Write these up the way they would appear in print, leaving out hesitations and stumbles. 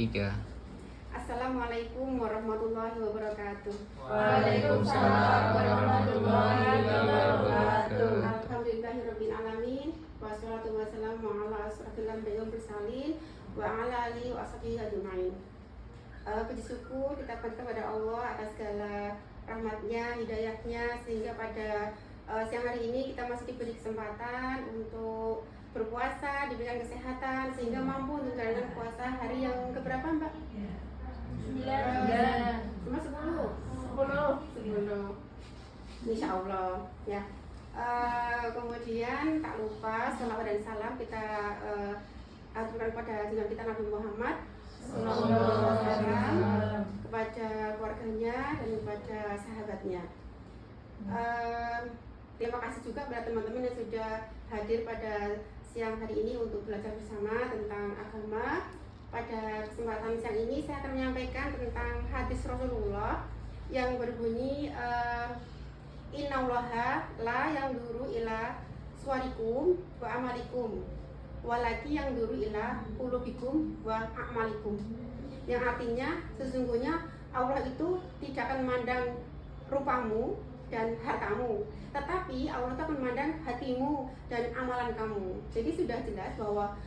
Tiga. Assalamualaikum warahmatullahi wabarakatuh. Waalaikumsalam warahmatullahi wabarakatuh. Alhamdulillahirabbil alamin. Wassalatu wassalamu ala asrofil anbiya'i wal mursalin wa ala alihi wa ashabihi ajmain. Puji syukur kita kepada Allah atas segala rahmatnya, hidayahnya, sehingga pada siang hari ini kita masih diberi kesempatan untuk berpuasa, diberikan kesehatan sehingga mampu untuk menjalankan puasa hari yang keberapa, Mbak? 9. Cuma 10. 10. Insya Allah ya. Kemudian tak lupa salawat dan salam kita aturkan pada junjungan kita Nabi Muhammad SAW, kepada keluarganya dan kepada sahabatnya. Terima kasih juga kepada teman-teman yang sudah hadir pada siang hari ini untuk belajar bersama tentang agama. Pada kesempatan siang ini saya akan menyampaikan tentang hadis Rasulullah yang berbunyi Innallaha la yanzuru ila suwarikum wa amalikum walaki yanzuru ila qulubikum wa a'malikum. Yang artinya sesungguhnya Allah itu tidak akan memandang rupamu dan hartamu, tetapi Allah itu akan memandang hatimu dan amalan kamu. Jadi sudah jelas bahwa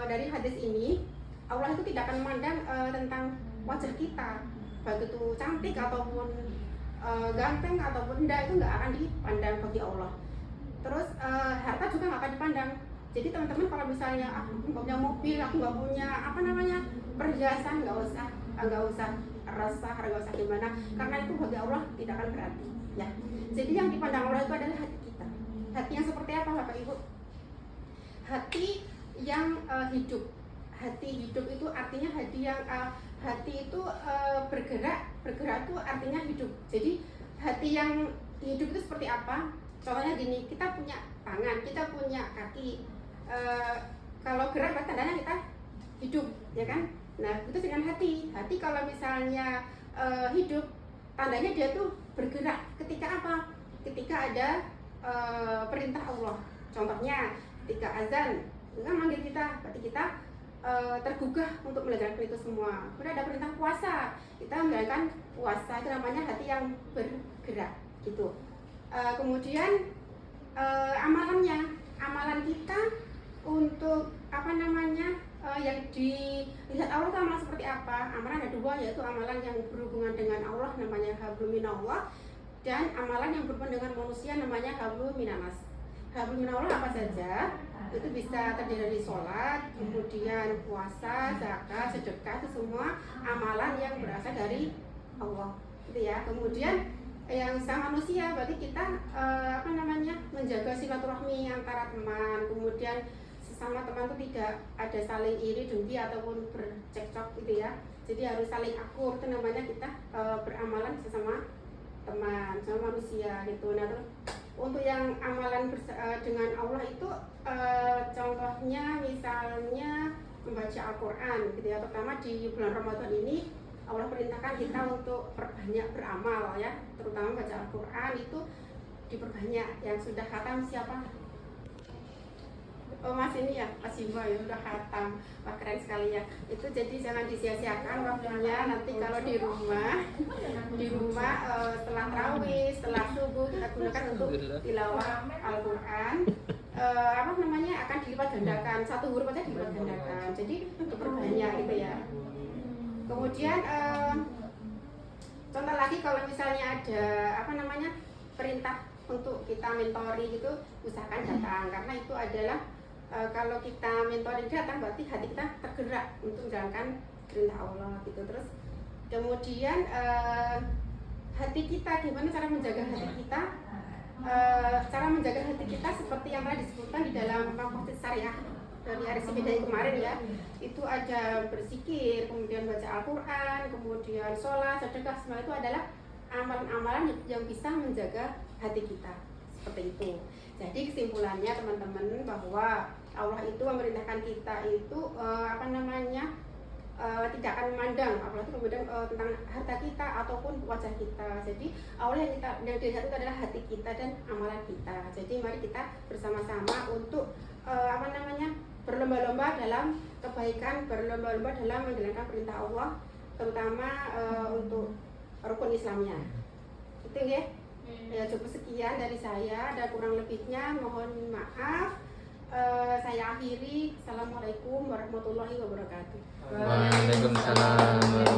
dari hadis ini Allah itu tidak akan memandang tentang wajah kita, baik itu cantik ataupun ganteng ataupun enggak, itu nggak akan dipandang bagi Allah. Terus harta juga nggak akan dipandang. Jadi teman-teman kalau misalnya aku nggak punya mobil, aku nggak punya perhiasan, nggak usah resah, nggak usah gimana, karena itu bagi Allah tidak akan berarti. Ya, jadi yang dipandang Allah itu adalah hati kita. Hati yang seperti apa, Bapak Ibu? Hati yang hidup. Hati hidup itu artinya hati itu bergerak itu artinya hidup. Jadi hati yang hidup itu seperti apa? Contohnya gini, kita punya tangan, kita punya kaki. Kalau gerak berarti tandanya kita hidup, ya kan? Nah, itu dengan hati. Hati kalau misalnya hidup, tandanya dia tuh bergerak ketika apa? Ketika ada perintah Allah. Contohnya ketika azan, itu kan manggil kita, berarti kita tergugah untuk menjalankan itu semua. Kemudian ada perintah puasa, kita menjalankan puasa, itu namanya hati yang bergerak gitu. Kemudian amalan kita untuk yang dilihat Allah itu amalan seperti apa? Amalan ada dua, yaitu amalan yang berhubungan dengan Allah namanya hablum minallah, dan amalan yang berhubungan dengan manusia namanya hablum minanas. Hablum minallah apa saja? Itu bisa terdiri dari sholat, kemudian puasa, zakat, sedekah, itu semua amalan yang berasal dari Allah, gitu ya. Kemudian yang sama manusia, berarti kita menjaga silaturahmi antara teman, kemudian sesama teman itu tidak ada saling iri, dengki ataupun bercekcok, gitu ya. Jadi harus saling akur, itu namanya kita beramalan sesama teman, sama manusia, gitu. Nah, terus untuk yang amalan dengan Allah itu contohnya misalnya membaca Al-Quran, gitu ya. Terutama di bulan Ramadan ini Allah perintahkan kita untuk perbanyak beramal, ya, terutama baca Al-Quran itu diperbanyak. Yang sudah khatam siapa? Oh, Mas ini ya, Mas Bimo ya, udah khatam. Wah, keren sekali ya. Itu jadi jangan disia-siakan waktunya. Nanti kalau di rumah setelah tarawih, setelah subuh kita gunakan untuk tilawah Al-Quran. Akan dilipat gandakan, satu huruf aja dilipat gandakan. Jadi diperbanyak gitu ya. Kemudian contoh lagi, kalau misalnya ada perintah untuk kita mentori gitu, usahakan datang, karena itu adalah kalau kita mentori datang berarti hati kita tergerak untuk menjalankan perintah Allah gitu. Terus kemudian hati kita, gimana cara menjaga hati kita? Cara menjaga hati kita seperti yang telah disebutkan di dalam Maqasid Syariah dari Aris Bidai kemarin ya. Itu ada berzikir, kemudian baca Al-Quran, kemudian sholat, sedekah, semua itu adalah amalan-amalan yang bisa menjaga hati kita, seperti itu. Jadi kesimpulannya teman-teman, bahwa Allah itu memerintahkan kita itu tidak akan memandang, apalagi kemudian tentang harta kita ataupun wajah kita. Jadi Allah yang dilihat itu adalah hati kita dan amalan kita. Jadi mari kita bersama-sama untuk berlomba-lomba dalam kebaikan, berlomba-lomba dalam menjalankan perintah Allah, terutama untuk rukun Islamnya. Itu ya. Ya cukup sekian dari saya, ada kurang lebihnya mohon maaf. Saya akhiri. Assalamualaikum warahmatullahi wabarakatuh. Waalaikumsalam.